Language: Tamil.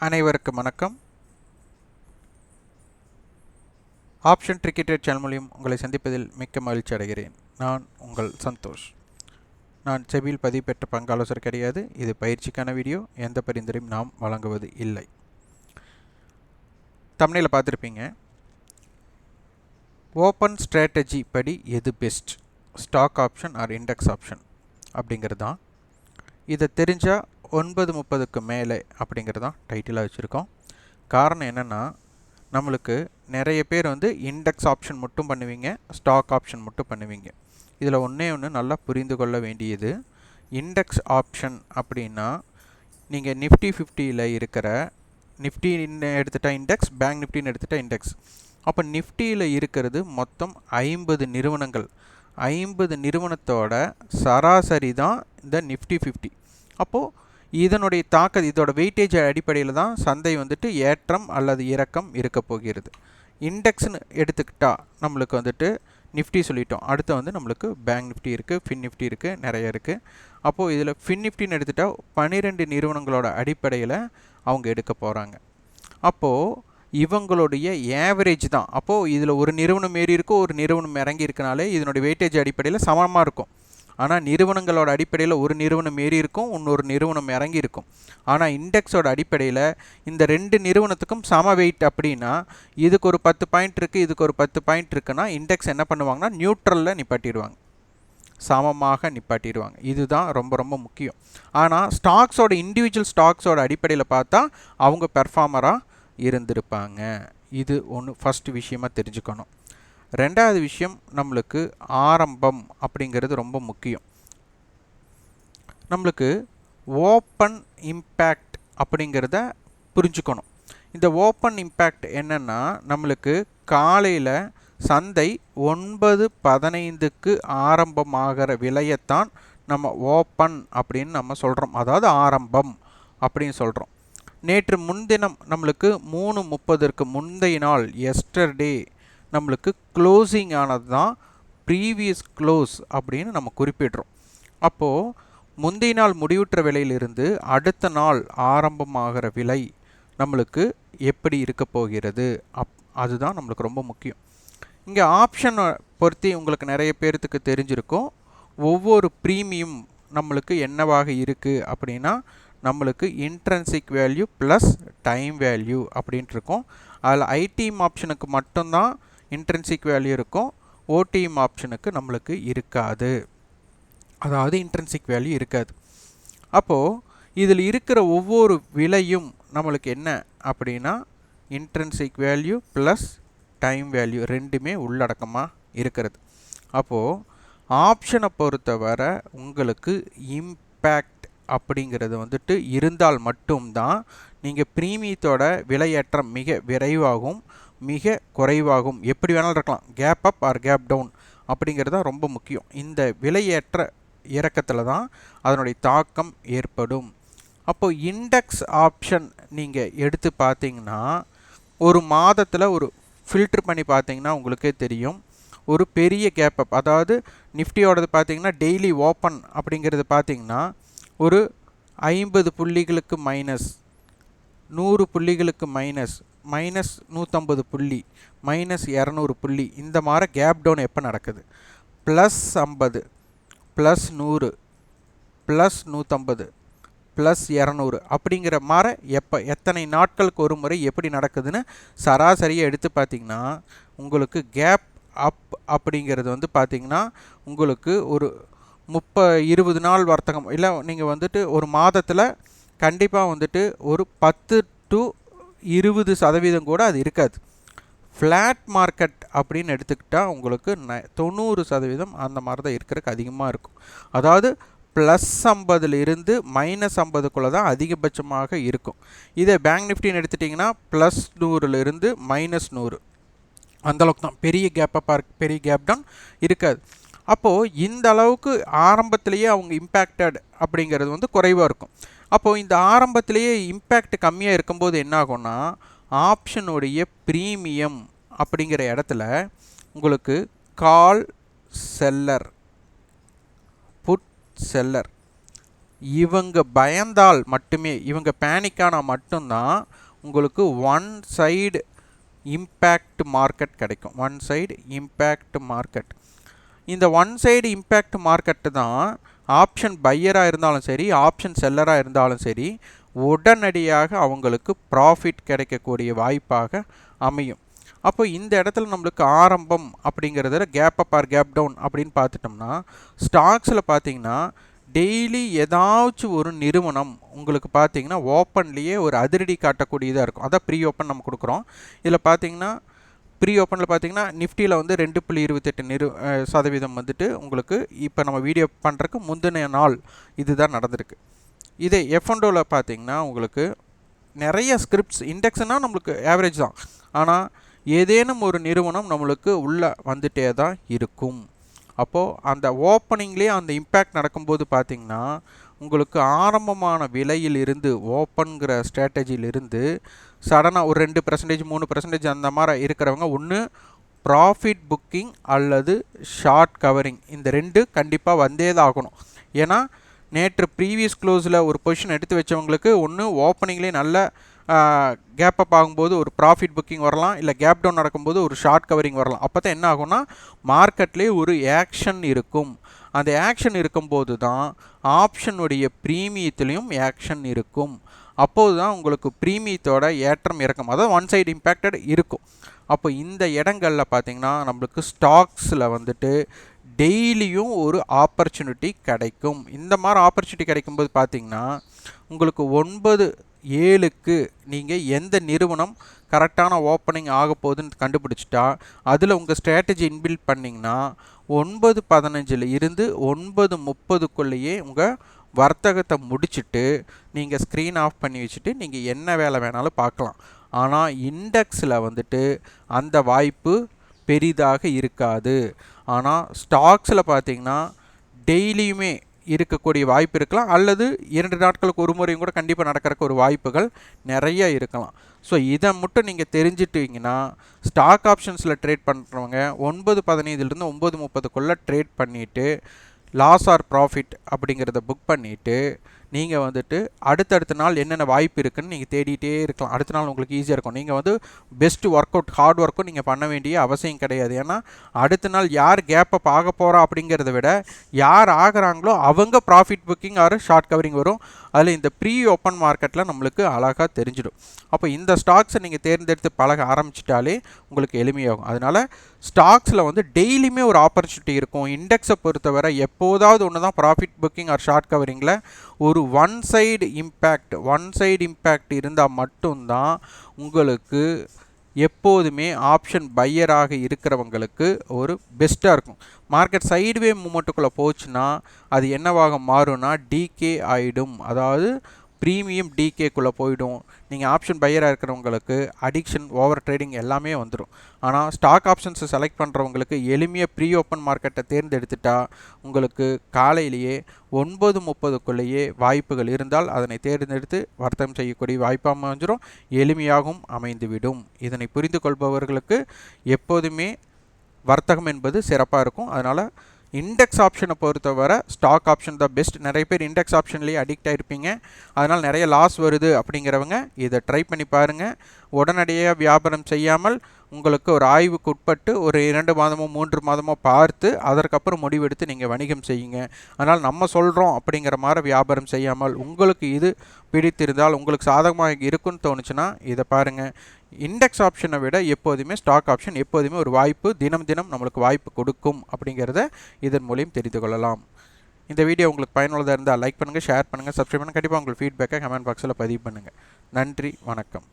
அனைவருக்கும் வணக்கம். ஆப்ஷன் கிரிக்கெட் சேனல் மூலம் உங்களை சந்திப்பதில் மிக்க மகிழ்ச்சி அடைகிறேன். நான் உங்கள் சந்தோஷ். நான் செபியில் பதிவு பெற்ற பங்காலோசர் கிடையாது. இது பயிற்சிக்கான வீடியோ. எந்த பரிந்துரையும் நாம் வழங்குவது இல்லை. தம்ப்நெயில பார்த்துருப்பீங்க. ஓப்பன் ஸ்ட்ராட்டஜி படி எது best, stock option or index option அப்படிங்கிறது தான். இதை தெரிஞ்சால் 9:30க்கு மேலே அப்படிங்கிறது தான் டைட்டிலாக வச்சுருக்கோம். காரணம் என்னென்னா, நம்மளுக்கு நிறைய பேர் இண்டெக்ஸ் ஆப்ஷன் மட்டும் பண்ணுவீங்க, ஸ்டாக் ஆப்ஷன் மட்டும் பண்ணுவீங்க. இதில் ஒன்றே நல்லா புரிந்து கொள்ள வேண்டியது, இண்டெக்ஸ் ஆப்ஷன் அப்படின்னா நீங்கள் நிஃப்டி 50ல் இருக்கிற நிஃப்டின்னு எடுத்துகிட்டா இண்டெக்ஸ், பேங்க் நிஃப்டின்னு எடுத்துகிட்டா இண்டெக்ஸ். அப்போ நிஃப்டியில் இருக்கிறது மொத்தம் 50 நிறுவனங்கள். 50 நிறுவனத்தோட சராசரி தான் இந்த நிஃப்டி 50. அப்போது இதனுடைய இதோட வெயிட்டேஜ் அடிப்படையில் தான் சந்தை ஏற்றம் அல்லது இறக்கம் இருக்க போகிறது. இண்டெக்ஸ்னு எடுத்துக்கிட்டால் நம்மளுக்கு நிஃப்டி சொல்லிட்டோம். அடுத்து நம்மளுக்கு பேங்க் நிஃப்டி இருக்குது, ஃபின் நிஃப்டி இருக்குது, நிறைய இருக்குது. அப்போது இதில் ஃபின் நிஃப்டின்னு எடுத்துகிட்டால் 12 நிறுவனங்களோட அடிப்படையில் அவங்க எடுக்க போகிறாங்க. அப்போது இவங்களுடைய ஏவரேஜ் தான். அப்போது இதில் ஒரு நிறுவனம் ஏறி இருக்கும், ஒரு நிறுவனம் இறங்கி இருக்கனாலே இதனுடைய வெயிட்டேஜ் அடிப்படையில் சமமாக இருக்கும். ஆனால் நிறுவனங்களோட அடிப்படையில் ஒரு நிறுவனம் ஏறி இருக்கும், இன்னொரு நிறுவனம் இறங்கி இருக்கும். ஆனால் இண்டெக்ஸோட அடிப்படையில் இந்த 2 நிறுவனத்துக்கும் சம வெயிட் அப்படின்னா, இதுக்கு ஒரு 10 பாயிண்ட் இருக்குது, இதுக்கு ஒரு 10 பாயிண்ட் இருக்குன்னா இண்டெக்ஸ் என்ன பண்ணுவாங்கன்னா நியூட்ரலில் நிப்பாட்டிடுவாங்க, சமமாக நிப்பாட்டிடுவாங்க. இதுதான் ரொம்ப ரொம்ப முக்கியம். ஆனால் ஸ்டாக்ஸோட இண்டிவிஜுவல் ஸ்டாக்ஸோட அடிப்படையில் பார்த்தா அவங்க பெர்ஃபார்மராக இருந்திருப்பாங்க. இது ஒன்று ஃபஸ்ட்டு விஷயமாக தெரிஞ்சுக்கணும். ரெண்டாவது விஷயம், நம்மளுக்கு ஆரம்பம் அப்படிங்கிறது ரொம்ப முக்கியம். நம்மளுக்கு ஓப்பன் இம்பேக்ட் அப்படிங்கிறத புரிஞ்சுக்கணும். இந்த ஓப்பன் இம்பேக்ட் என்னென்னா, நம்மளுக்கு காலையில் சந்தை 9:15க்கு ஆரம்பமாகிற விலையத்தான் நம்ம ஓப்பன் அப்படின்னு நம்ம சொல்கிறோம், அதாவது ஆரம்பம் அப்படின்னு சொல்கிறோம். நேற்று முன்தினம் நம்மளுக்கு 3:30க்கு முந்தைய நாள் எஸ்டர்டே நம்மளுக்கு க்ளோசிங் ஆனது தான் ப்ரீவியஸ் க்ளோஸ் அப்படின்னு நம்ம குறிப்பிடுறோம். அப்போது முந்தைய நாள் முடிவுற்ற விலையிலிருந்து அடுத்த நாள் ஆரம்பமாகிற விலை நம்மளுக்கு எப்படி இருக்க போகிறது அதுதான் நம்மளுக்கு ரொம்ப முக்கியம். இங்கே ஆப்ஷனை பொறுத்து உங்களுக்கு நிறைய பேர்த்துக்கு தெரிஞ்சிருக்கும். ஒவ்வொரு ப்ரீமியம் நம்மளுக்கு என்னவாக இருக்குது அப்படின்னா, நம்மளுக்கு intrinsic value plus time value அப்படின்ட்டு இருக்கும். அதில் ஐடிஎம் ஆப்ஷனுக்கு மட்டும்தான் இன்ட்ரென்சிக் வேல்யூ இருக்கும், ஓடிஎம் ஆப்ஷனுக்கு நம்மளுக்கு இருக்காது, அதாவது இன்ட்ரென்சிக் வேல்யூ இருக்காது. அப்போது இதில் இருக்கிற ஒவ்வொரு விலையும் நம்மளுக்கு என்ன அப்படின்னா, intrinsic value plus time value ரெண்டுமே உள்ளடக்கமாக இருக்கிறது. அப்போது ஆப்ஷனை பொறுத்தவரை உங்களுக்கு இம்பேக்ட் அப்படிங்கிறது இருந்தால் மட்டும்தான் நீங்கள் ப்ரீமியத்தோட விலையேற்றம் மிக விரைவாகவும் மிக குறைவாகும், எப்படி வேணாலும் இருக்கலாம், gap up or gap down அப்படிங்கிறது தான் ரொம்ப முக்கியம். இந்த விலையேற்ற இறக்கத்தில் தான் அதனுடைய தாக்கம் ஏற்படும். அப்போது இண்டெக்ஸ் ஆப்ஷன் நீங்கள் எடுத்து பார்த்தீங்கன்னா, ஒரு மாதத்தில் ஒரு ஃபில்ட்ரு பண்ணி பார்த்தீங்கன்னா உங்களுக்கே தெரியும், ஒரு பெரிய கேப் அப், அதாவது நிஃப்டியோடது பார்த்தீங்கன்னா டெய்லி ஓப்பன் அப்படிங்கிறது பார்த்தீங்கன்னா ஒரு 50 புள்ளிகளுக்கு மைனஸ், 100 புள்ளிகளுக்கு மைனஸ், மைனஸ் 150 புள்ளி, மைனஸ் 200 புள்ளி, இந்த மாதிரி கேப் டவுன் எப்போ நடக்குது, ப்ளஸ் 50, ப்ளஸ் 100, ப்ளஸ் 150, ப்ளஸ் 200 அப்படிங்கிற மாதிரி எத்தனை நாட்களுக்கு ஒரு முறை எப்படி நடக்குதுன்னு சராசரியை எடுத்து பார்த்திங்கன்னா, உங்களுக்கு கேப் அப் அப்படிங்கிறது பார்த்திங்கன்னா உங்களுக்கு ஒரு 20 நாள் வர்த்தகம் இல்லை, நீங்கள் ஒரு மாதத்தில் கண்டிப்பாக ஒரு 10 to 20% கூட அது இருக்காது. ஃப்ளாட் மார்க்கெட் அப்படின்னு எடுத்துக்கிட்டால் உங்களுக்கு 90% அந்த மாதிரி தான் இருக்கிறதுக்கு அதிகமாக இருக்கும். அதாவது ப்ளஸ் 50லிருந்து மைனஸ் 50க்குள்ளே தான் அதிகபட்சமாக இருக்கும். இதே பேங்க் நிஃப்டின்னு எடுத்துட்டிங்கன்னா ப்ளஸ் 100லிருந்து மைனஸ் 100 அந்தளவுக்கு தான், பெரிய கேப்பாக பெரிய கேப் டவுன் இருக்காது. அப்போது இந்த அளவுக்கு ஆரம்பத்திலேயே அவங்க இம்பேக்டட் அப்படிங்கிறது குறைவாக இருக்கும். அப்போது இந்த ஆரம்பத்திலேயே இம்பேக்ட் கம்மியாக இருக்கும்போது என்ன ஆகும்னா, ஆப்ஷனுடைய ப்ரீமியம் அப்படிங்கிற இடத்துல உங்களுக்கு கால் செல்லர், புட் செல்லர் இவங்க பயந்தால் மட்டுமே, இவங்க பேனிக்கானா மட்டும்தான் உங்களுக்கு ஒன் சைடு இம்பேக்ட் மார்க்கெட் கிடைக்கும். One side impact market. இந்த ஒன் சைடு இம்பேக்ட் மார்க்கெட்டு தான் ஆப்ஷன் பையராக இருந்தாலும் சரி, ஆப்ஷன் செல்லராக இருந்தாலும் சரி, உடனடியாக அவங்களுக்கு ப்ராஃபிட் கிடைக்கக்கூடிய வாய்ப்பாக அமையும். அப்போ இந்த இடத்துல நம்மளுக்கு ஆரம்பம் அப்படிங்கிறதுல gap up or gap down அப்படின்னு பார்த்துட்டோம்னா, ஸ்டாக்ஸில் பார்த்தீங்கன்னா டெய்லி ஏதாச்சும் ஒரு நிறுவனம் உங்களுக்கு பார்த்தீங்கன்னா ஓப்பன்லேயே ஒரு அதிரடி காட்டக்கூடியதாக இருக்கும். அதான் ப்ரீ ஓப்பன் நம்ம கொடுக்குறோம். இதில் பார்த்தீங்கன்னா ப்ரீ ஓப்பனில் பார்த்தீங்கன்னா நிஃப்டியில் வந்து 2.28% வந்துட்டு உங்களுக்கு இப்போ நம்ம வீடியோ பண்ணுறதுக்கு முந்தின நாள் இதுதான் நடந்திருக்கு. இதே F&Oவில் பார்த்தீங்கன்னா உங்களுக்கு நிறைய ஸ்கிரிப்ட்ஸ், இண்டெக்ஸ்னால் நம்மளுக்கு ஆவரேஜ் தான், ஆனால் ஏதேனும் ஒரு நிறுவனம் நம்மளுக்கு உள்ளே வந்துட்டே தான் இருக்கும். அப்போது அந்த ஓப்பனிங்லேயே அந்த இம்பேக்ட் நடக்கும்போது பார்த்திங்கன்னா உங்களுக்கு ஆரம்பமான விலையிலிருந்து ஓப்பன்கிற ஸ்ட்ராட்டஜியிலிருந்து சடனாக ஒரு 2% 3% அந்த மாதிரி இருக்கிறவங்க ஒன்று ப்ராஃபிட் புக்கிங் அல்லது ஷார்ட் கவரிங், இந்த ரெண்டு கண்டிப்பாக வந்தே தான் ஆகணும். ஏன்னா நேற்று ப்ரீவியஸ் க்ளோஸில் ஒரு பொசிஷன் எடுத்து வச்சவங்களுக்கு ஒன்று ஓப்பனிங்லேயே நல்ல கேப் அப் ஆகும்போது ஒரு ப்ராஃபிட் புக்கிங் வரலாம், இல்லை கேப் டவுன் நடக்கும்போது ஒரு ஷார்ட் கவரிங் வரலாம். அப்போ தான் என்ன ஆகும்னா மார்க்கெட்லேயே ஒரு ஆக்ஷன் இருக்கும். அந்த ஆக்ஷன் இருக்கும்போது தான் ஆப்ஷனுடைய ப்ரீமியத்துலேயும் ஆக்ஷன் இருக்கும். அப்போது தான் உங்களுக்கு ப்ரீமியத்தோட ஏற்றம் இறக்கும், அதாவது ஒன் சைடு இம்பேக்டட் இருக்கும். அப்போ இந்த இடங்களில் பார்த்திங்கன்னா நம்மளுக்கு ஸ்டாக்ஸில் வந்துட்டு டெய்லியும் ஒரு ஆப்பர்ச்சுனிட்டி கிடைக்கும். இந்த மாதிரி ஆப்பர்ச்சுனிட்டி கிடைக்கும்போது பார்த்திங்கன்னா உங்களுக்கு 9/7க்கு நீங்கள் எந்த நிறுவனம் கரெக்டான ஓப்பனிங் ஆக போகுதுன்னு கண்டுபிடிச்சிட்டா அதில் உங்கள் ஸ்ட்ராட்டஜி இன்பில்ட் பண்ணிங்கன்னா 9:15 இருந்து 9:30க்குள்ளேயே உங்கள் வர்த்தகத்தை முடிச்சுட்டு நீங்கள் ஸ்க்ரீன் ஆஃப் பண்ணி வச்சுட்டு நீங்கள் என்ன வேலை வேணாலும் பார்க்கலாம். ஆனால் இண்டெக்ஸில் வந்துட்டு அந்த வாய்ப்பு பெரிதாக இருக்காது. ஆனால் ஸ்டாக்ஸில் பார்த்திங்கன்னா டெய்லியுமே இருக்கக்கூடிய வாய்ப்பு இருக்கலாம், அல்லது 2 நாட்களுக்கு ஒரு முறையும் கூட கண்டிப்பாக நடக்கிறக்கு ஒரு வாய்ப்புகள் நிறைய இருக்கலாம். ஸோ இதை மட்டும் நீங்கள் தெரிஞ்சிட்டிங்கன்னா ஸ்டாக் ஆப்ஷன்ஸில் ட்ரேட் பண்ணுறவங்க 9:15 9:30க்குள்ளே ட்ரேட் பண்ணிவிட்டு லாஸ் ஆர் ப்ராஃபிட் அப்படிங்கிறத புக் பண்ணிவிட்டு நீங்கள் வந்துட்டு அடுத்தடுத்த நாள் என்னென்ன வாய்ப்பு இருக்குதுன்னு நீங்கள் தேடிகிட்டே இருக்கலாம். அடுத்த நாள் உங்களுக்கு ஈஸியாக இருக்கும். நீங்கள் வந்து பெஸ்ட் ஒர்க் அவுட் ஹார்ட் ஒர்க்கும் நீங்கள் பண்ண வேண்டிய அவசியம் கிடையாது. ஏன்னா அடுத்த நாள் யார் கேப் அப் ஆக போகிறா அப்படிங்கிறத விட யார் ஆகிறாங்களோ அவங்க profit booking or short covering வரும். அதில் இந்த ப்ரீ ஓப்பன் மார்க்கெட்டில் நம்மளுக்கு அழகாக தெரிஞ்சிடும். அப்போ இந்த ஸ்டாக்ஸை நீங்கள் தேர்ந்தெடுத்து பழக ஆரம்பிச்சிட்டாலே உங்களுக்கு எளிமையாகும். அதனால் ஸ்டாக்ஸில் வந்து டெய்லியுமே ஒரு ஆப்பர்ச்சுனிட்டி இருக்கும். இண்டெக்ஸை பொறுத்தவரை எப்போதாவது ஒன்று தான் ப்ராஃபிட் புக்கிங் ஆர் ஷார்ட் கவரிங்கில் ஒரு ஒன் சைடு இம்பேக்ட் இருந்தால் மட்டும்தான் உங்களுக்கு எப்போதுமே ஆப்ஷன் பையராக இருக்கிறவங்களுக்கு ஒரு பெஸ்ட்டாக இருக்கும். மார்க்கெட் சைடுவே மூமெண்ட்டுக்குள்ளே போச்சுன்னா அது என்னவாக மாறும்னா டிகே ஆகிடும், அதாவது ப்ரீமியம் டிகேக்குள்ளே போயிடும். நீங்கள் ஆப்ஷன் பையராக இருக்கிறவங்களுக்கு அடிக்ஷன், ஓவர் ட்ரேடிங் எல்லாமே வந்துடும். ஆனால் ஸ்டாக் ஆப்ஷன்ஸை செலக்ட் பண்ணுறவங்களுக்கு எளிமையாக ப்ரீ ஓப்பன் மார்க்கெட்டை தேர்ந்தெடுத்துட்டா உங்களுக்கு காலையிலேயே 9:30க்குள்ளேயே வாய்ப்புகள் இருந்தால் அதனை தேர்ந்தெடுத்து வர்த்தகம் செய்யக்கூடிய வாய்ப்பாக அமைஞ்சிடும், எளிமையாகவும் அமைந்துவிடும். இதனை புரிந்து கொள்பவர்களுக்கு எப்போதுமே வர்த்தகம் என்பது சிறப்பாக இருக்கும். அதனால் இண்டெக்ஸ் ஆப்ஷனை பொறுத்தவரை ஸ்டாக் ஆப்ஷன் தான் பெஸ்ட். நிறைய பேர் இண்டெக்ஸ் ஆப்ஷன்லேயே அடிக்ட் ஆகிருப்பீங்க, அதனால் நிறைய லாஸ் வருது அப்படிங்கிறவங்க இதை ட்ரை பண்ணி பாருங்கள். உடனடியாக வியாபாரம் செய்யாமல் உங்களுக்கு ஒரு ஆய்வுக்கு உட்பட்டு ஒரு 2 மாதமோ 3 மாதமோ பார்த்து அதற்கப்புறம் முடிவெடுத்து நீங்கள் வணிகம் செய்யுங்க. அதனால் நம்ம சொல்கிறோம் அப்படிங்கிற மாதிரி வியாபாரம் செய்யாமல் உங்களுக்கு இது பிடித்திருந்தால், உங்களுக்கு சாதகமாக இருக்குன்னு தோணுச்சுன்னா இதை பாருங்கள். இண்டெக்ஸ் ஆப்ஷனை விட எப்போதுமே ஸ்டாக் ஆப்ஷன் எப்போதுமே ஒரு வாய்ப்பு, தினம் தினம் நம்மளுக்கு வாய்ப்பு கொடுக்கும் அப்படிங்கிறத இதன் மூலியம் தெரிந்து கொள்ளலாம். இந்த வீடியோ உங்களுக்கு பயனுள்ளதாக இருந்தால் லைக் பண்ணுங்கள், ஷேர் பண்ணுங்கள், சப்ஸ்கிரைப் பண்ணுங்கள். கண்டிப்பாக உங்களுக்கு ஃபீட்பேக்கை கமெண்ட் பாக்ஸில் பதிவு பண்ணுங்கள். நன்றி, வணக்கம்.